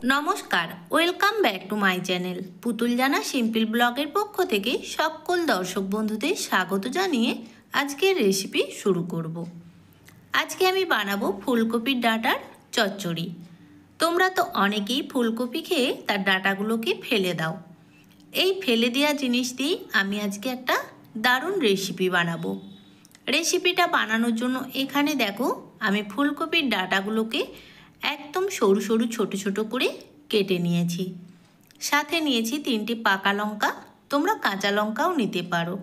নমস্কার, welcome back to my channel পুতুল জানা সিম্পল ব্লগের পক্ষ থেকে সকল দর্শক বন্ধুদের স্বাগত জানিয়ে আজকের রেসিপি শুরু করব। আজকে আমি বানাবো ফুলকপির ডাঁটার চচ্চড়ি। তোমরা তো অনেকেই ফুলকপি খেয়ে তার ডাঁটাগুলোকে ফেলে দাও। এই ফেলে দেওয়া জিনিস দিয়েই আমি আজকে একটা দারুণ রেসিপি বানাবো। রেসিপিটা বানানোর জন্য এখানে দেখো আমি ফুলকপির ডাঁটাগুলোকে একদম সরু সরু ছোট ছোট করে কেটে নিয়েছি। সাথে নিয়েছি 3টি পাকা লঙ্কা, তোমরা কাঁচা লঙ্কাও নিতে পারো।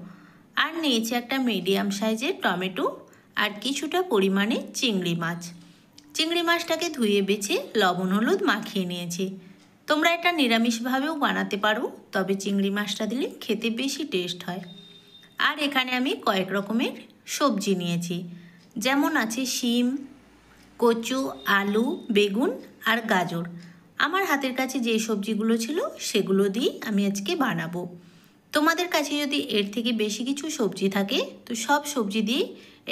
আর নিয়েছি একটা মিডিয়াম সাইজের টমেটো আর কিছুটা পরিমাণে চিংড়ি মাছ। চিংড়ি মাছটাকে ধুয়ে বেছে লবণ হলুদ মাখিয়ে নিয়েছি। তোমরা এটা নিরামিষভাবেও বানাতে পারো, তবে চিংড়ি মাছটা দিলে খেতে বেশি টেস্ট হয়। আর এখানে আমি কয়েক রকমের সবজি নিয়েছি, যেমন আছে শিম, কচু, আলু, বেগুন আর গাজর। আমার হাতের কাছে যে সবজিগুলো ছিল সেগুলো দিয়ে আমি আজকে বানাবো। তোমাদের কাছে যদি এর থেকে বেশি কিছু সবজি থাকে তো সব সবজি দিয়ে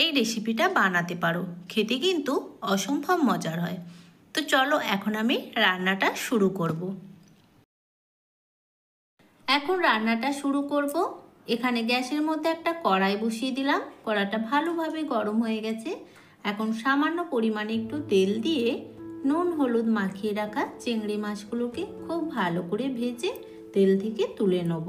এই রেসিপিটা বানাতে পারো, খেতে কিন্তু অসম্ভব মজার হয়। তো চলো এখন আমি রান্নাটা শুরু করব। এখন রান্নাটা শুরু করব। এখানে গ্যাসের মধ্যে একটা কড়াই বসিয়ে দিলাম। কড়াইটা ভালোভাবে গরম হয়ে গেছে। এখন সামান্য পরিমাণে একটু তেল দিয়ে নুন হলুদ মাখিয়ে রাখা চিংড়ি মাছগুলোকে খুব ভালো করে ভেজে তেল থেকে তুলে নেব।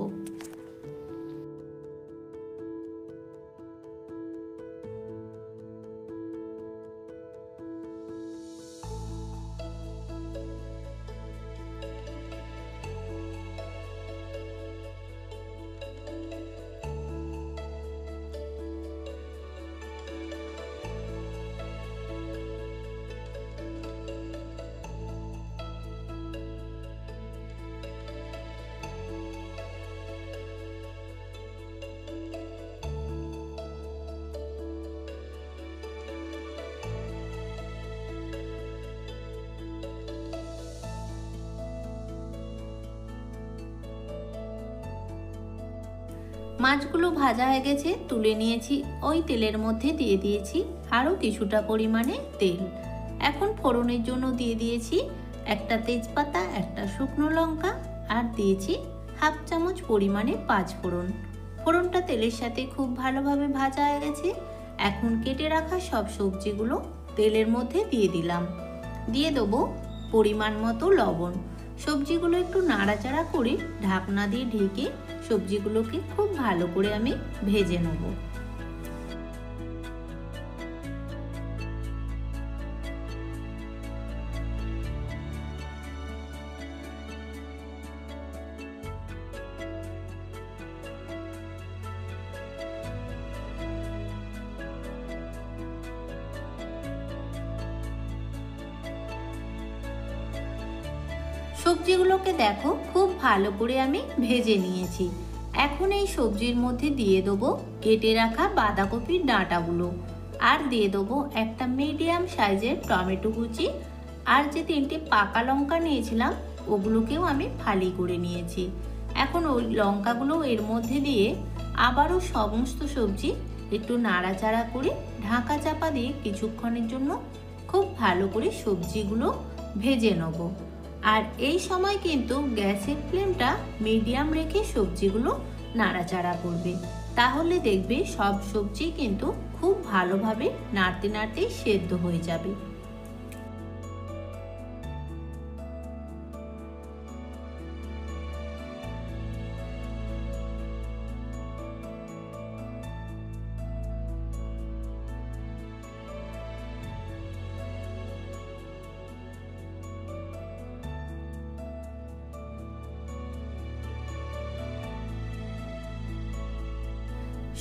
মাছগুলো ভাজা হয়ে গেছে, তুলে নিয়েছি। ওই তেলের মধ্যে দিয়ে দিয়েছি আরও কিছুটা পরিমাণে তেল। এখন ফোড়নের জন্য দিয়ে দিয়েছি একটা তেজপাতা, একটা শুকনো লঙ্কা আর দিয়েছি হাফ চামচ পরিমাণে 5 ফোড়ন। ফোড়নটা তেলের সাথে খুব ভালোভাবে ভাজা হয়ে গেছে। এখন কেটে রাখা সব সবজিগুলো তেলের মধ্যে দিয়ে দিলাম। দিয়ে দেবো পরিমাণ মতো লবণ। সবজিগুলো একটু নাড়াচাড়া করে ঢাকনা দিয়ে ঢেকে সবজিগুলোকে খুব ভালো করে আমি ভেজে নেব। সবজিগুলোকে দেখো খুব ভালো করে আমি ভেজে নিয়েছি। এখন এই সবজির মধ্যে দিয়ে দেবো কেটে রাখা বাঁধাকপির ডাঁটাগুলো, আর দিয়ে দেবো একটা মিডিয়াম সাইজের টমেটো কুচি, আর যে 3টি পাকা লঙ্কা নিয়েছিলাম ওগুলোকেও আমি ফালি করে নিয়েছি। এখন ওই লঙ্কাগুলো এর মধ্যে দিয়ে আবারও সমস্ত সবজি একটু নাড়াচাড়া করে ঢাকা চাপা দিয়ে কিছুক্ষণের জন্য খুব ভালো করে সবজিগুলো ভেজে নেব। আর এই সময় কিন্তু গ্যাসের ফ্লেমটা মিডিয়াম রেখে সবজিগুলো নাড়াচাড়া করবে, তাহলে দেখবে সব সবজি কিন্তু খুব ভালোভাবে নাড়তে নাড়তে সেদ্ধ হয়ে যাবে।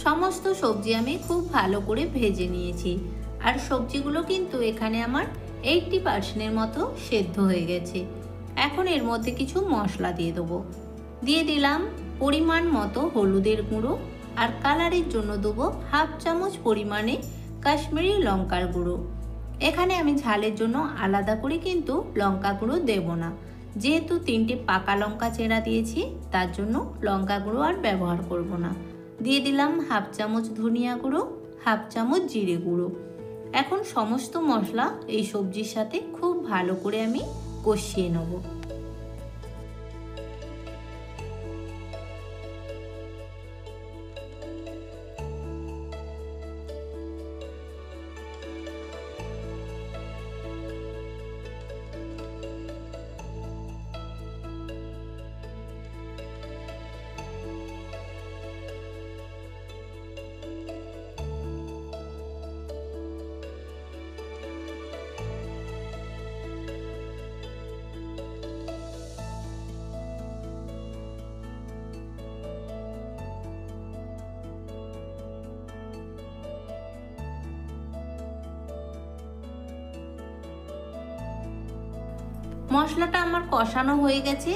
সমস্ত সবজি আমি খুব ভালো করে ভেজে নিয়েছি, আর সবজিগুলো কিন্তু এখানে আমার 80% মতো সেদ্ধ হয়ে গেছে। এখন এর মধ্যে কিছু মশলা দিয়ে দেবো। দিয়ে দিলাম পরিমাণ মতো হলুদের গুঁড়ো, আর কালারের জন্য দেবো হাফ চামচ পরিমাণে কাশ্মীরি লঙ্কার গুঁড়ো। এখানে আমি ঝালের জন্য আলাদা করে কিন্তু লঙ্কা গুঁড়ো দেব না, যেহেতু 3টে পাকা লঙ্কা চেরা দিয়েছি তার জন্য লঙ্কা গুঁড়ো আর ব্যবহার করব না। দিয়ে দিলাম হাফ চামচ ধনিয়া গুঁড়ো, হাফ চামচ জিরে গুঁড়ো। এখন সমস্ত মশলা এই সবজির সাথে খুব ভালো করে আমি কষিয়ে নেব। মশলাটা আমার কষানো হয়ে গেছে।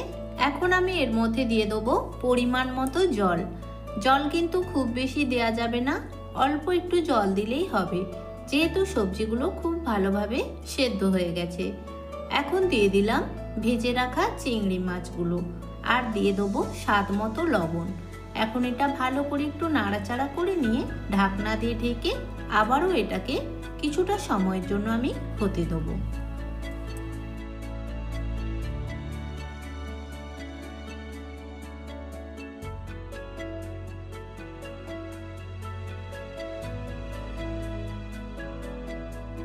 এখন আমি এর মধ্যে দিয়ে দেবো পরিমাণ মতো জল। জল কিন্তু খুব বেশি দেয়া যাবে না, অল্প একটু জল দিলেই হবে, যেহেতু সবজিগুলো খুব ভালোভাবে সেদ্ধ হয়ে গেছে। এখন দিয়ে দিলাম ভেজে রাখা চিংড়ি মাছগুলো আর দিয়ে দেবো স্বাদ মতো লবণ। এখন এটা ভালো করে একটু নাড়াচাড়া করে নিয়ে ঢাকনা দিয়ে ঢেকে আবারও এটাকে কিছুটা সময়ের জন্য আমি হতে দেবো।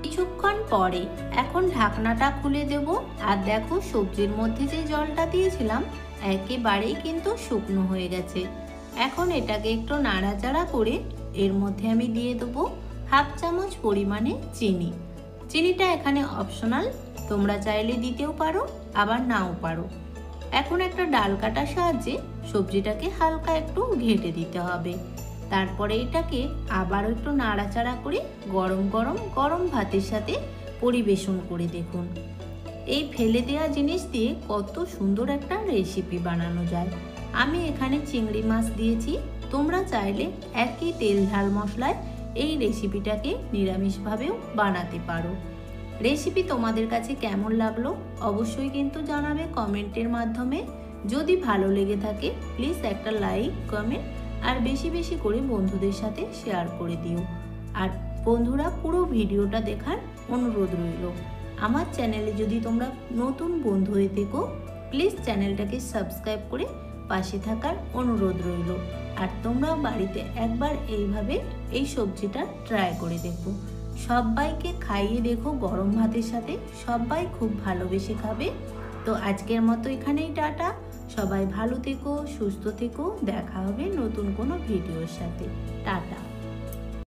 কিছুক্ষণ পরে এখন ঢাকনাটা খুলে দেব আর দেখো সবজির মধ্যে যে জলটা দিয়েছিলাম একেবারেই কিন্তু শুকনো হয়ে গেছে। এখন এটাকে একটু নাড়াচাড়া করে এর মধ্যে আমি দিয়ে দেবো হাফ চামচ পরিমাণে চিনি। চিনিটা এখানে অপশনাল, তোমরা চাইলে দিতেও পারো আবার নাও পারো। এখন একটা ডাল কাটার সাহায্যে সবজিটাকে হালকা একটু ঘেঁটে দিতে হবে। তারপরে এটাকে আবার একটু নাড়াচাড়া করে গরম গরম গরম ভাতের সাথে পরিবেশন করে দেখুন। এই ফেলে দেওয়া জিনিস দিয়ে কত সুন্দর একটা রেসিপি বানানো যায়। আমি এখানে চিংড়ি মাছ দিয়েছি, তোমরা চাইলে একই তেল ঝাল মশলায় এই রেসিপিটাকে নিরামিষভাবেও বানাতে পারো। রেসিপি তোমাদের কাছে কেমন লাগলো অবশ্যই কিন্তু জানাবে কমেন্টের মাধ্যমে। যদি ভালো লেগে থাকে প্লিজ একটা লাইক কমেন্ট আর বেশি বেশি করে বন্ধুদের সাথে শেয়ার করে দিও। আর বন্ধুরা পুরো ভিডিওটা দেখার অনুরোধ রইল। আমার চ্যানেলে যদি তোমরা নতুন বন্ধু হয়ে থেকো প্লিজ চ্যানেলটাকে সাবস্ক্রাইব করে পাশে থাকার অনুরোধ রইল। আর তোমরাও বাড়িতে একবার এইভাবে এই সবজিটা ট্রাই করে দেখো। সবাইকে খাইয়ে দেখো গরম ভাতের সাথে, সবাই খুব ভালোবেসে খাবে। তো আজকের মতো এখানেই টাটা, সবাই ভালো থেকো, সুস্থ থেকো, দেখা হবে নতুন কোনো ভিডিওর সাথে। টাটা।